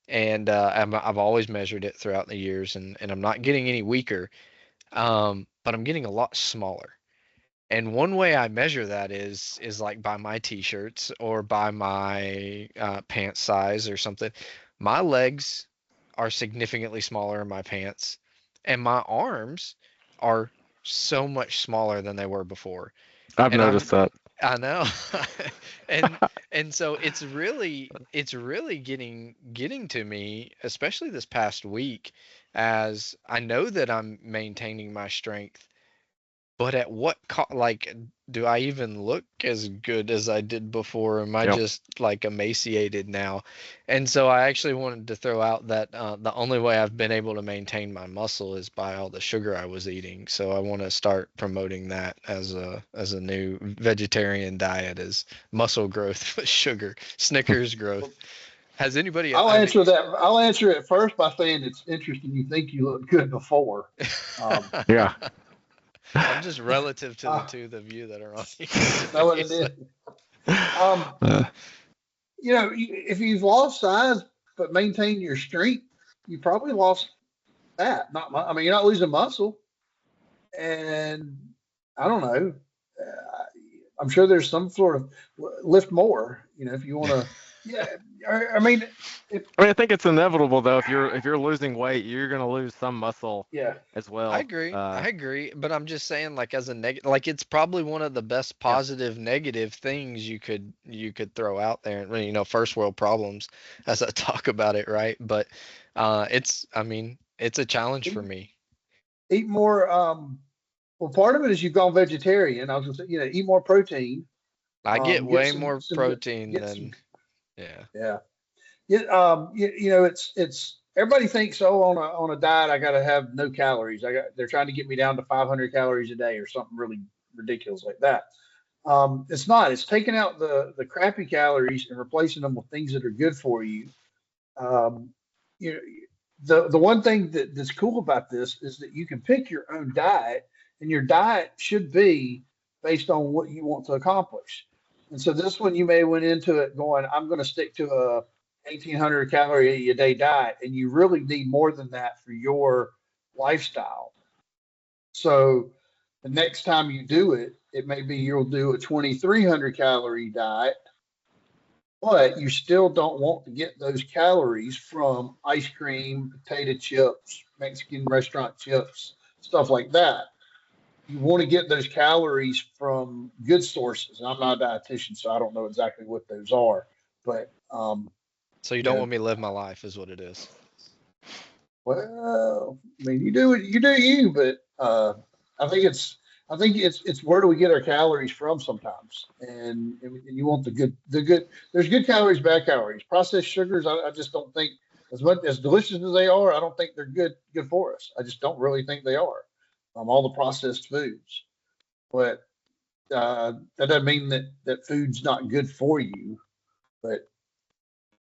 And I've always measured it throughout the years, and I'm not getting any weaker. But I'm getting a lot smaller. And one way I measure that is like by my t-shirts or by my pants size or something. My legs are significantly smaller in my pants, and my arms are so much smaller than they were before. I've And noticed that. I know. and and so it's really getting to me, especially this past week, as I know that I'm maintaining my strength, but at what like, do I even look as good as I did before? Am I Yep. just like emaciated now? And so I actually wanted to throw out that the only way I've been able to maintain my muscle is by all the sugar I was eating. So I want to start promoting that as a new vegetarian diet, as muscle growth with sugar, Snickers growth. Has anybody? I'll Have you, answer that. I'll answer it first by saying it's interesting. You think you looked good before. Um, Yeah. I'm just relative to the Uh, two of you that are on know what here. it So, is. Um, Uh, if you've lost size but maintained your strength, you probably lost fat. I mean, you're not losing muscle. And I don't know. Uh, I'm sure there's some sort of lift more. If you want to. Yeah. I mean, if I mean, I think it's inevitable though. If you're losing weight, you're gonna lose some muscle yeah, as I well. agree. I agree, but I'm just saying, like as a negative, like it's probably one of the best Yeah, positive negative things you could throw out there. Well, first world problems as I talk about it, right? But I mean, it's a challenge for eat, me. eat more. Well, part of it is you've gone vegetarian. I was gonna say, eat more protein. I get Get way some more some good. protein Get some. than yeah. Yeah. It's everybody thinks, oh, on a diet I got to have no calories. They're trying to get me down to 500 calories a day or something really ridiculous like that. It's not. It's taking out the crappy calories and replacing them with things that are good for you. Um, you know, the one thing that's cool about this is that you can pick your own diet, and your diet should be based on what you want to accomplish. And so this one, you may went into it going, I'm going to stick to a 1,800 calorie a day diet, and you really need more than that for your lifestyle. So the next time you do it, it may be you'll do a 2,300 calorie diet, but you still don't want to get those calories from ice cream, potato chips, Mexican restaurant chips, stuff like that. You want to get those calories from good sources. And I'm not a dietitian, so I don't know exactly what those are. But So you you don't know, want me to live my life, is what it is. well, I mean, you do you, but I think it's where do we get our calories from sometimes, and you want the good. There's good calories, bad calories. Processed sugars, I just don't think as much as delicious as they are. I don't think they're good for us. I just don't really think they are. All the processed foods, but that doesn't mean that food's not good for you. But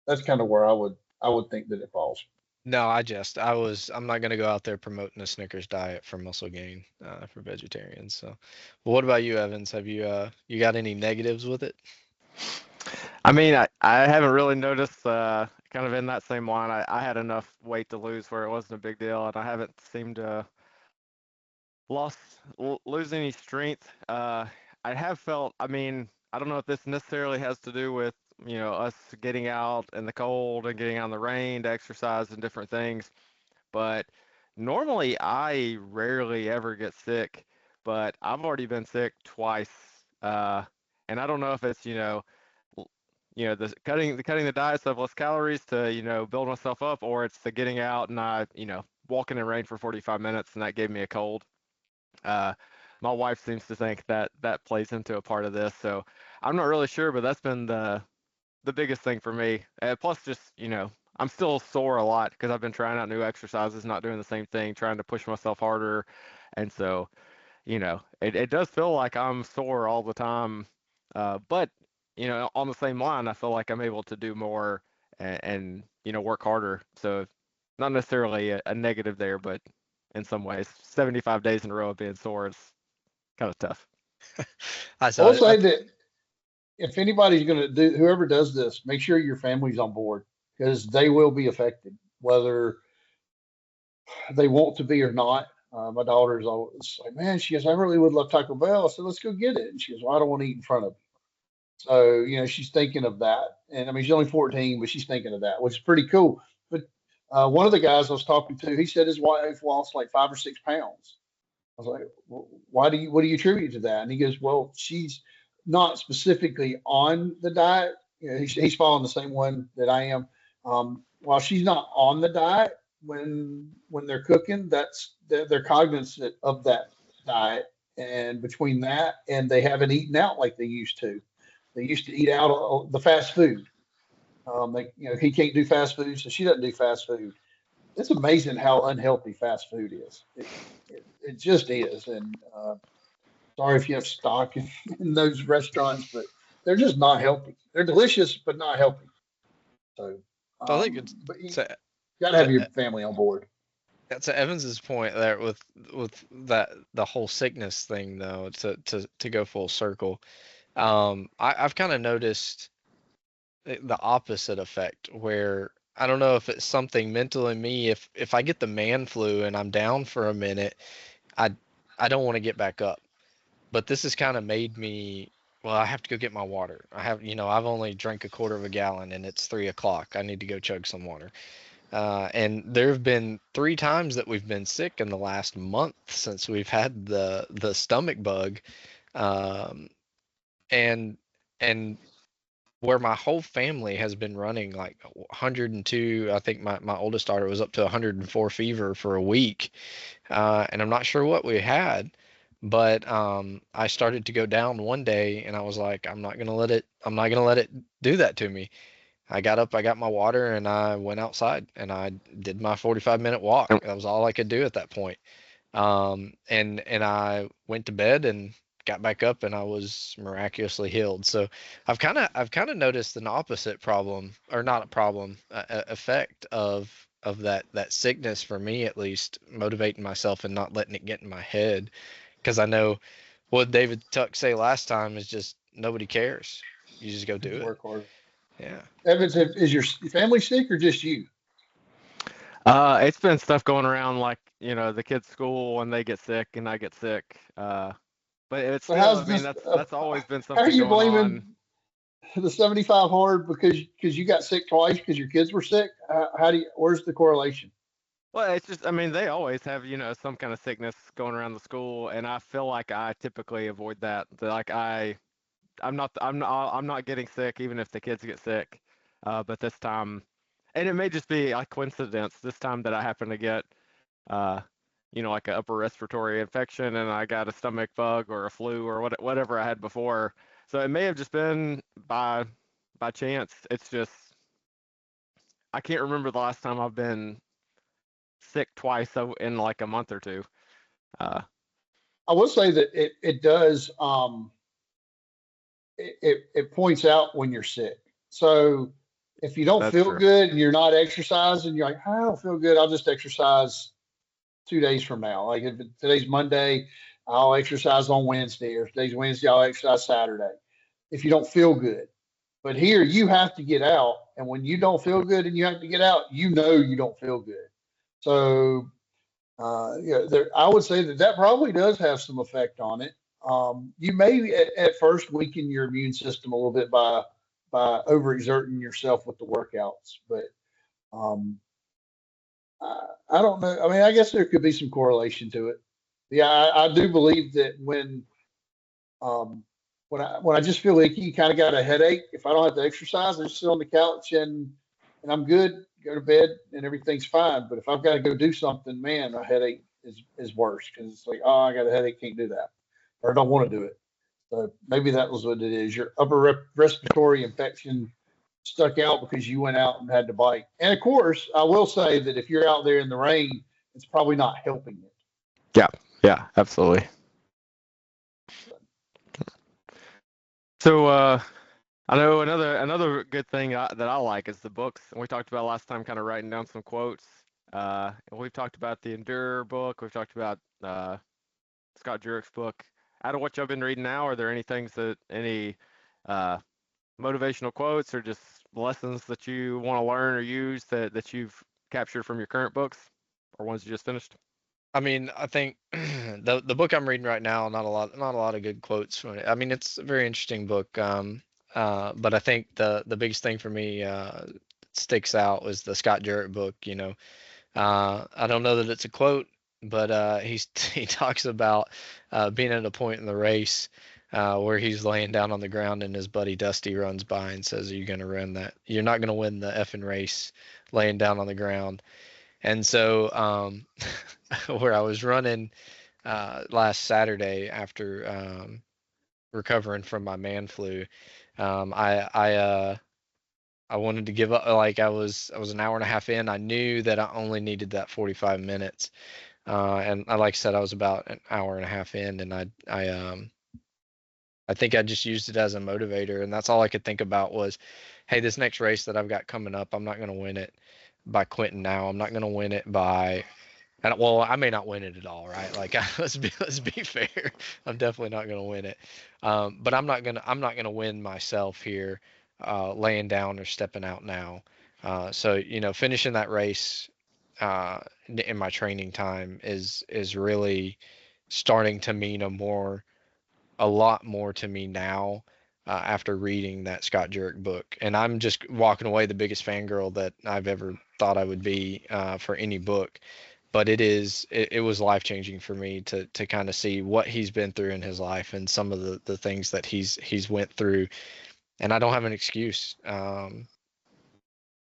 that's kind of where I would think that it falls. No, I'm not gonna go out there promoting a Snickers diet for muscle gain for vegetarians. So, well, what about you, Evans? Have you got any negatives with it? I mean, I haven't really noticed. Kind of in that same line, I had enough weight to lose where it wasn't a big deal, and I haven't seemed to lost lose any strength. I have felt. I mean, I don't know if this necessarily has to do with us getting out in the cold and getting out in the rain to exercise and different things, but normally I rarely ever get sick, but I've already been sick twice. Uh, and I don't know if it's, the cutting the diet stuff, less calories to, build myself up, or it's the getting out and walking in rain for 45 minutes and that gave me a cold. Uh, my wife seems to think that that plays into a part of this, so I'm not really sure, but that's been the biggest thing for me. Plus, just I'm still sore a lot because I've been trying out new exercises, not doing the same thing, trying to push myself harder, and so it does feel like I'm sore all the time. But on the same line, I feel like I'm able to do more and work harder. So not necessarily a negative there, but in some ways, 75 days in a row of being sore is kind of tough. I I will saw. say that if anybody's going to do, whoever does this, make sure your family's on board because they will be affected, whether they want to be or not. My daughter's always like, man, she goes, I really would love Taco Bell. I said, let's go get it. And she goes, well, I don't want to eat in front of you. So, she's thinking of that. And I mean, she's only 14, but she's thinking of that, which is pretty cool. But one of the guys I was talking to, he said his wife lost like 5 or 6 pounds. I was like, well, what do you attribute to that? And he goes, well, she's not specifically on the diet. He's following the same one that I am. While she's not on the diet, when they're cooking, they're cognizant of that diet. And between that and they haven't eaten out like they used to. They used to eat out the fast food. He can't do fast food, so she doesn't do fast food. It's amazing how unhealthy fast food is. It just is. And sorry if you have stock in those restaurants, but they're just not healthy. They're delicious, but not healthy. So, I think it's but you to got to have to your family on board. To Evans's point there with that the whole sickness thing though, to go full circle. I've kind of noticed the opposite effect where I don't know if it's something mental in me. If I get the man flu and I'm down for a minute, I I don't want to get back up. But this has kind of made me, well, I have to go get my water. I've only drank a quarter of a gallon and it's 3 o'clock. I need to go chug some water. And there have been 3 times that we've been sick in the last month since we've had the stomach bug. Um, and and where my whole family has been running like 102. I think my oldest daughter was up to 104 fever for a week, and I'm not sure what we had, but I started to go down one day, and I was like, I'm not gonna let it do that to me. I got up, I got my water, and I went outside, and I did my 45-minute walk. And That was all I could do at that point. And I went to bed and got back up, and I was miraculously healed. So I've kind of noticed an opposite problem, or not a problem, effect of that sickness for me at least, motivating myself and not letting it get in my head. Because I know what David Tuck say last time is just nobody cares. You just go do Just it. work hard. Yeah. Evans, is your family sick or just you? it's been stuff going around like, the kids' school when they get sick and I get sick. But it's So still, I how's mean, this? that's always been How are something you going on. blaming the 75 hard because you got sick twice because your kids were sick? How do you? Where's the correlation? Well, it's just, I mean, they always have, some kind of sickness going around the school, and I feel like I typically avoid that. Like I'm not getting sick even if the kids get sick. But this time, and it may just be a coincidence this time that I happen to get, uh, like an upper respiratory infection, and I got a stomach bug or a flu or whatever I had before. So it may have just been by chance. It's just I can't remember the last time I've been sick twice in like a month or two. Uh, I will say that it does. It points out when you're sick. So if you don't that's feel true. good and you're not exercising, you're like, I don't feel good. I'll just exercise 2 days from now. Like if today's Monday, I'll exercise on Wednesday, or if today's Wednesday, I'll exercise Saturday. If you don't feel good, but here you have to get out, and when you don't feel good and you have to get out, you know you don't feel good. So yeah, I would say that that probably does have some effect on it. You may at first weaken your immune system a little bit by overexerting yourself with the workouts, but um, I don't know. I mean, I guess there could be some correlation to it. Yeah, I do believe that um, when I just feel icky, kind of got a headache. If I don't have to exercise, I just sit on the couch and I'm good. Go to bed and everything's fine. But if I've got to go do something, man, a headache is worse because it's like, oh, I got a headache, can't do that, or I don't want to do it. So maybe that was what it is. Your upper respiratory infection stuck out because you went out and had to bike. And of course, I will say that if you're out there in the rain, it's probably not helping it. Yeah, yeah, absolutely. But So I know another good thing that I like is the books, and we talked about last time, kind of writing down some quotes. And we've talked about the Endure book. We've talked about Scott Jurick's book. Out of what you've been reading now, are there any uh, motivational quotes or just lessons that you want to learn or use that you've captured from your current books or ones you just finished? I mean, I think the book I'm reading right now, not a lot of good quotes from it. I mean, it's a very interesting book. But I think the biggest thing for me sticks out was the Scott Jurek book. I don't know that it's a quote, but he talks about being at a point in the race where he's laying down on the ground and his buddy Dusty runs by and says, "Are you going to run that? You're not going to win the effing race laying down on the ground." And so, where I was running last Saturday after recovering from my man flu, I wanted to give up. Like I was an hour and a half in. I knew that I only needed that 45 minutes, and like I said, I was about an hour and a half in, and I think I just used it as a motivator, and that's all I could think about was, hey, this next race that I've got coming up, I'm not going to win it by quitting now. I'm not going to win it by And well, I may not win it at all, right? Like let's be fair. I'm definitely not going to win it. But I'm not gonna win myself here, laying down or stepping out now. So finishing that race in my training time is really starting to mean a lot more to me now, after reading that Scott Jurek book. And I'm just walking away the biggest fangirl that I've ever thought I would be, for any book. But it was life changing for me to kind of see what he's been through in his life and some of the things that he's went through. And I don't have an excuse.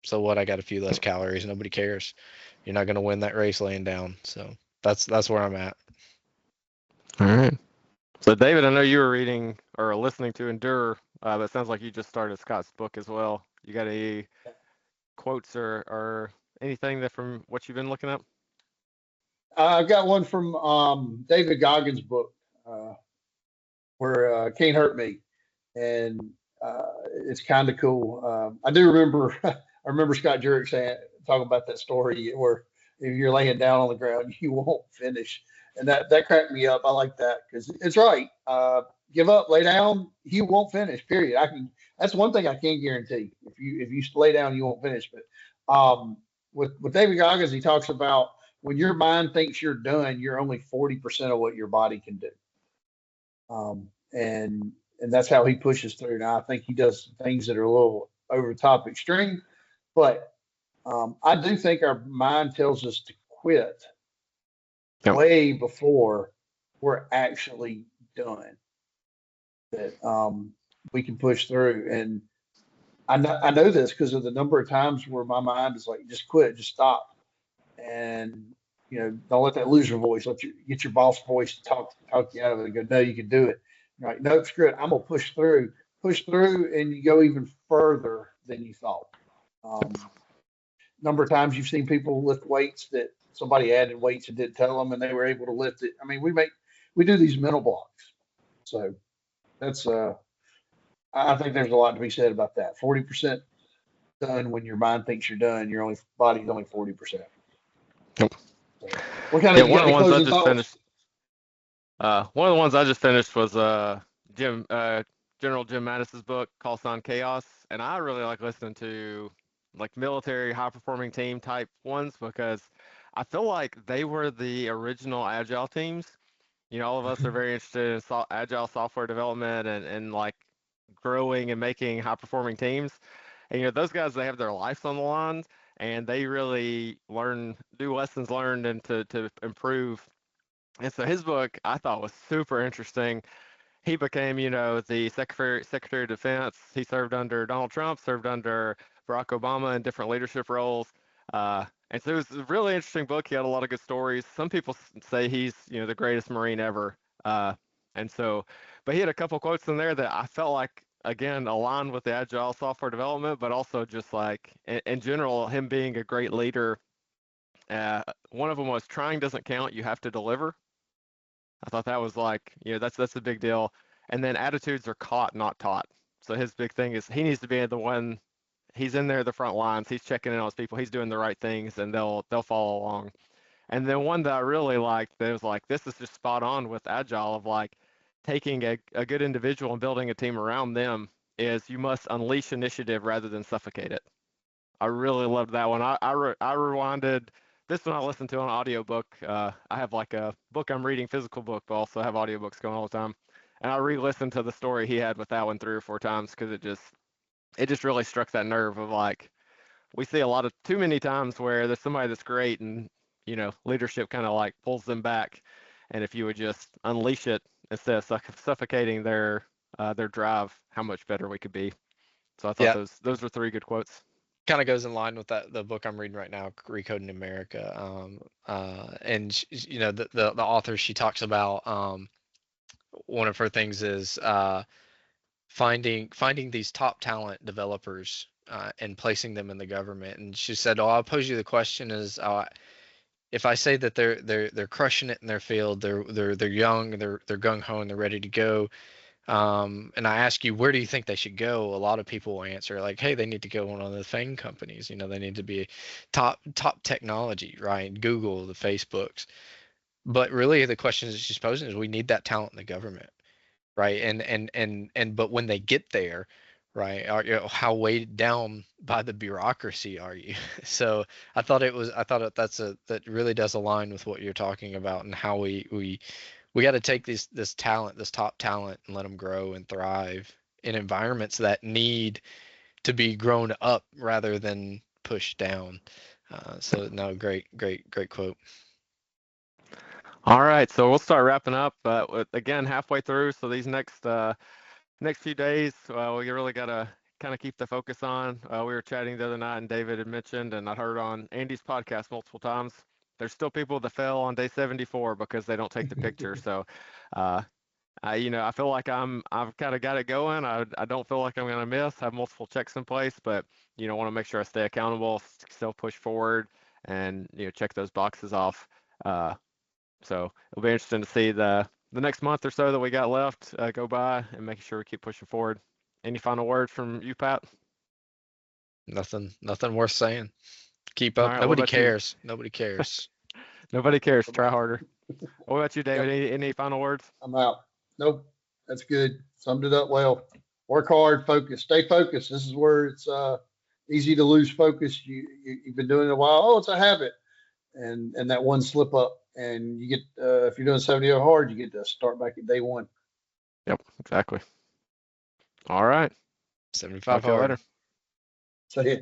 So what? I got a few less calories. Nobody cares. You're not going to win that race laying down. So that's where I'm at. All right. So David, I know you were reading or listening to Endure, but it sounds like you just started Scott's book as well. You got any quotes or anything that from what you've been looking up? I've got one from David Goggins' book, uh, where Can't Hurt Me, and it's kind of cool. I do remember I remember Scott Jurek saying talking about that story where if you're laying down on the ground, you won't finish, and that cracked me up. I like that because it's right. Give up, lay down, you won't finish. Period. I can. That's one thing I can guarantee. If you lay down, you won't finish. But with David Goggins, he talks about when your mind thinks you're done, you're only 40% of what your body can do. And that's how he pushes through. Now I think he does things that are a little over the top extreme, but I do think our mind tells us to quit Yep. way before we're actually done. That we can push through, and I know this because of the number of times where my mind is like, just quit, just stop, and don't let that loser voice, get your boss voice to talk you out of it and go, no, you can do it. You're like, nope, screw it, I'm gonna push through, and you go even further than you thought. Number of times you've seen people lift weights that somebody added weights and didn't tell them, and they were able to lift it. I mean, we do these mental blocks, so that's I think there's a lot to be said about that. 40% done when your mind thinks you're done. Your only body's only 40%. Yep. So, what kind Yeah, of you one got of the any ones I closing just thoughts? finished. One of the ones I just finished was Jim General Jim Mattis's book, Call Sign Chaos, and I really like listening to like military high performing team type ones because I feel like they were the original agile teams. All of us are very interested in agile software development and like growing and making high performing teams. And those guys, they have their lives on the line and they really do lessons learned and to improve. And so his book I thought was super interesting. He became, the Secretary of Defense. He served under Donald Trump, served under Barack Obama in different leadership roles. And so it was a really interesting book. He had a lot of good stories. Some people say he's, the greatest Marine ever. And so, but he had a couple quotes in there that I felt like, again, aligned with the agile software development, but also just like in general, him being a great leader. One of them was trying doesn't count. You have to deliver. I thought that was like, that's a big deal. And then attitudes are caught, not taught. So his big thing is he needs to be the one. He's in there the front lines. He's checking in on his people. He's doing the right things, and they'll follow along. And then one that I really liked that was like this is just spot on with agile of like taking a good individual and building a team around them is you must unleash initiative rather than suffocate it. I really loved that one. I rewinded this one I listened to on audiobook. I have like a book I'm reading, physical book, but also have audiobooks going all the time. And I re-listened to the story he had with that one 3 or 4 times because it just really struck that nerve of like we see a lot of too many times where there's somebody that's great and leadership kind of like pulls them back. And if you would just unleash it instead of suffocating their drive, how much better we could be. So I thought Yeah, those were three good quotes. kind of goes in line with the book I'm reading right now, Recoding America. And the author, she talks about, one of her things is, finding these top talent developers, and placing them in the government. And she said, "Oh, I'll pose you the question: is if I say that they're crushing it in their field, they're young, they're gung ho, and they're ready to go. and I ask you, where do you think they should go? A lot of people will answer like, hey, they need to go on one of the FANG companies. They need to be top technology, right? Google, the Facebooks. But really, the question that she's posing is, we need that talent in the government, right? But when they get there, right, how weighed down by the bureaucracy are you? So I thought that really does align with what you're talking about, and how we got to take this talent, this top talent, and let them grow and thrive in environments that need to be grown up rather than pushed down. So no, great quote. All right, so we'll start wrapping up. Again, halfway through, so these next few days, we really gotta kind of keep the focus on. We were chatting the other night, and David had mentioned, and I heard on Andy's podcast multiple times, there's still people that fail on day 74 because they don't take the picture. So, uh, I feel like I've kind of got it going. I don't feel like I'm gonna miss. Have multiple checks in place, but want to make sure I stay accountable, still push forward, and check those boxes off. Uh, so it'll be interesting to see the next month or so that we got left go by, and making sure we keep pushing forward. Any final words from you, Pat? Nothing worth saying. Keep All up. right, what Nobody about you? cares. Nobody cares. Nobody cares. Try harder. What about you, David? Yep, Any final words? I'm out. Nope, that's good. Summed it up well. Work hard, focus, stay focused. This is where it's easy to lose focus. You've been doing it a while. Oh, it's a habit, and that one slip up, and you get if you're doing 70 hard, you get to start back at day one. Yep, exactly. All right. 75 Talk to you hard. later. So yeah.